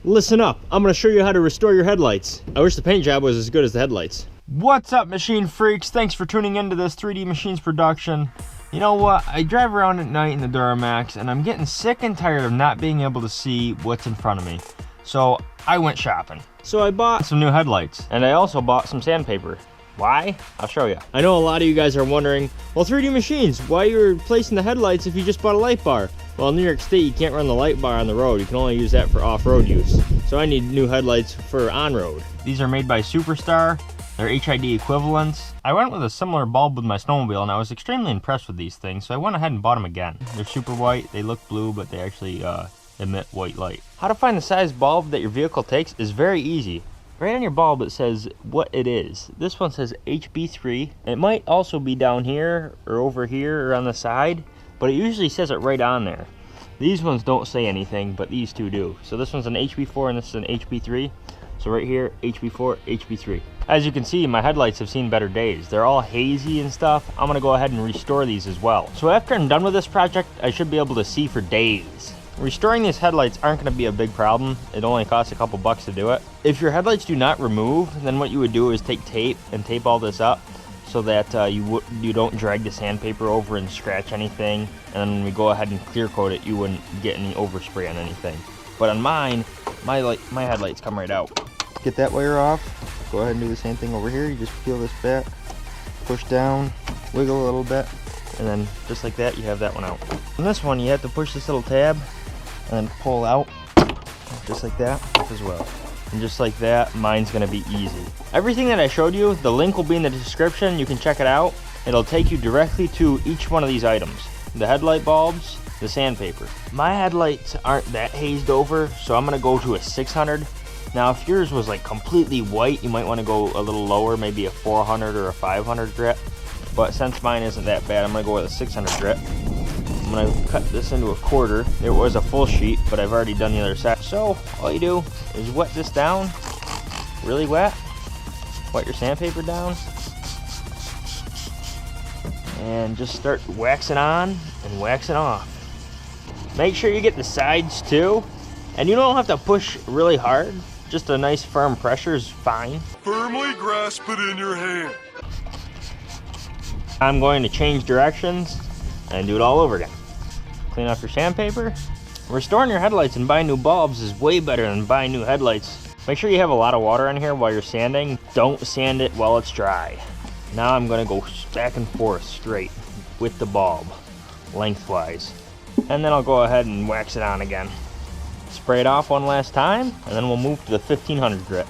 Listen up, I'm gonna show you how to restore your headlights. I wish the paint job was as good as the headlights. What's up, machine freaks? Thanks for tuning into this 3D Machines production. You know what, I drive around at night in the Duramax and I'm getting sick and tired of not being able to see what's in front of me. So I went shopping. So I bought some new headlights and I also bought some sandpaper. Why? I'll show you. I know a lot of you guys are wondering, well, 3D Machines, why are you replacing the headlights if you just bought a light bar? Well, in New York State, you can't run the light bar on the road. You can only use that for off-road use. So I need new headlights for on-road. These are made by Superstar. They're HID equivalents. I went with a similar bulb with my snowmobile and I was extremely impressed with these things, so I went ahead and bought them again. They're super white, they look blue, but they actually emit white light. How to find the size bulb that your vehicle takes is very easy. Right on your bulb it says what it is. This one says HB3. It might also be down here or over here or on the side, but it usually says it right on there. These ones don't say anything, but these two do. So this one's an HB4 and this is an HB3. So right here, HB4, HB3. As you can see, my headlights have seen better days. They're all hazy and stuff. I'm gonna go ahead and restore these as well. So after I'm done with this project, I should be able to see for days. Restoring these headlights aren't going to be a big problem. It only costs a couple bucks to do it. If your headlights do not remove, then what you would do is take tape and tape all this up so that you don't drag the sandpaper over and scratch anything. And then when we go ahead and clear coat it, you wouldn't get any overspray on anything. But on mine, my headlights come right out. Get that wire off. Go ahead and do the same thing over here. You just peel this back, push down, wiggle a little bit, and then just like that, you have that one out. On this one, you have to push this little tab and then pull out just like that as well. And just like that, mine's gonna be easy. Everything that I showed you, the link will be in the description. You can check it out. It'll take you directly to each one of these items. The headlight bulbs, the sandpaper. My headlights aren't that hazed over, so I'm gonna go to a 600. Now if yours was like completely white, you might wanna go a little lower, maybe a 400 or a 500 grit. But since mine isn't that bad, I'm gonna go with a 600 grit. I'm gonna cut this into a quarter. It was a full sheet, but I've already done the other side. So all you do is wet this down, really wet. Wet your sandpaper down. And just start waxing on and waxing off. Make sure you get the sides too. And you don't have to push really hard. Just a nice firm pressure is fine. Firmly grasp it in your hand. I'm going to change directions and do it all over again. Clean off your sandpaper. Restoring your headlights and buying new bulbs is way better than buying new headlights. Make sure you have a lot of water in here while you're sanding. Don't sand it while it's dry. Now I'm gonna go back and forth straight with the bulb, lengthwise. And then I'll go ahead and wax it on again. Spray it off one last time, and then we'll move to the 1500 grit.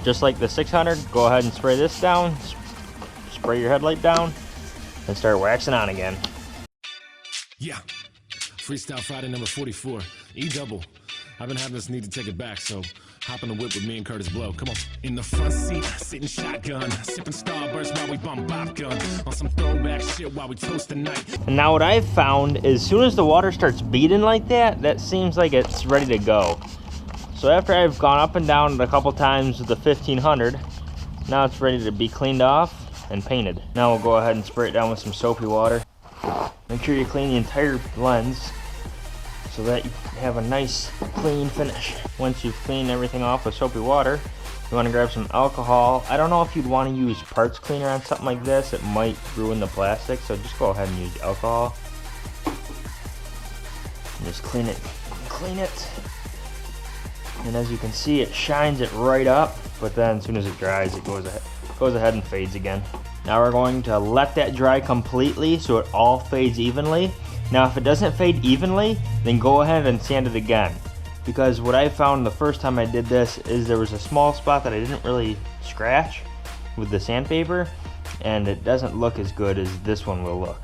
Just like the 600, go ahead and spray this down, spray your headlight down, and start waxing on again. Yeah, Freestyle Friday number 44, E-double. I've been having this need to take it back, so hop in the whip with me and Curtis Blow. Come on. In the front seat, sitting shotgun, sipping Starburst while we bump bop gun. On some throwback shit while we toast the night. And now what I've found is as soon as the water starts beating like that, that seems like it's ready to go. So after I've gone up and down a couple times with the 1500, now it's ready to be cleaned off and painted. Now we'll go ahead and spray it down with some soapy water. Make sure you clean the entire lens so that you have a nice clean finish. Once you've cleaned everything off with soapy water, you want to grab some alcohol. I don't know if you'd want to use parts cleaner on something like this. It might ruin the plastic, so just go ahead and use alcohol. And just clean it, clean it. And as you can see, it shines it right up, but then as soon as it dries, it goes ahead and fades again. Now we're going to let that dry completely so it all fades evenly. Now if it doesn't fade evenly, then go ahead and sand it again. Because what I found the first time I did this is there was a small spot that I didn't really scratch with the sandpaper, and it doesn't look as good as this one will look.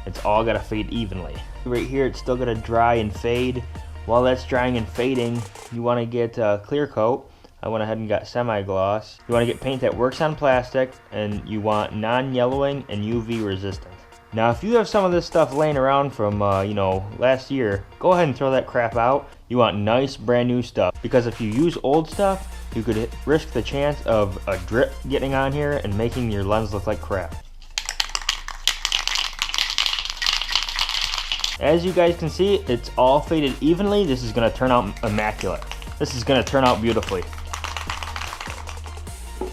It's all gotta fade evenly. Right here it's still gonna dry and fade. While that's drying and fading, you wanna get a clear coat. I went ahead and got semi-gloss. You want to get paint that works on plastic, and you want non-yellowing and UV resistant. Now if you have some of this stuff laying around from last year, go ahead and throw that crap out. You want nice brand new stuff, because if you use old stuff, you could risk the chance of a drip getting on here and making your lens look like crap. As you guys can see, it's all faded evenly. This is going to turn out immaculate. this is gonna turn out beautifully.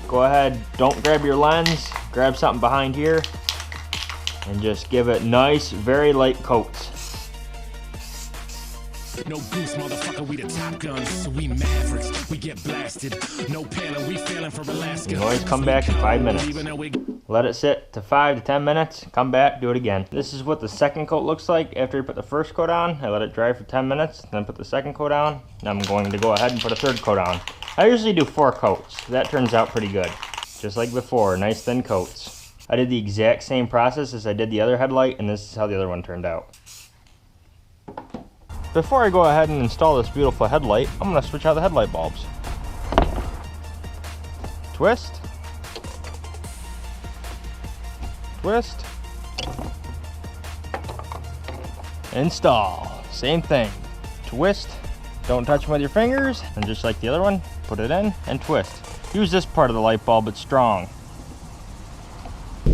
Go ahead, don't grab your lens, grab something behind here, and just give it nice, very light coats. No goose, motherfucker, we the top guns. We mavericks, we get blasted. No paling, we failing for Alaska. You can always come back in 5 minutes. Let it sit to 5 to 10 minutes, come back, do it again. This is what the second coat looks like after you put the first coat on. I let it dry for 10 minutes, then put the second coat on. Now I'm going to go ahead and put a third coat on. I usually do 4 coats. That turns out pretty good. Just like before, nice thin coats. I did the exact same process as I did the other headlight, and this is how the other one turned out. Before I go ahead and install this beautiful headlight, I'm going to switch out the headlight bulbs. Twist. Twist. Install. Same thing. Twist. Don't touch them with your fingers. And just like the other one, put it in and twist. Use this part of the light bulb, it's strong.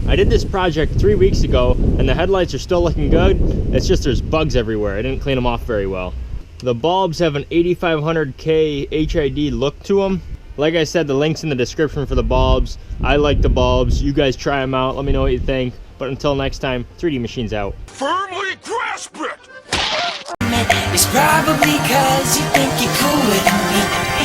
I did this project 3 weeks ago and the headlights are still looking good. It's just there's bugs everywhere. I didn't clean them off very well. The bulbs have an 8500K HID look to them. Like I said, the link's in the description for the bulbs. I like the bulbs. You guys try them out. Let me know what you think. But until next time, 3D Machines out. Firmly grasp it! It's probably 'cause you think you're cool with me.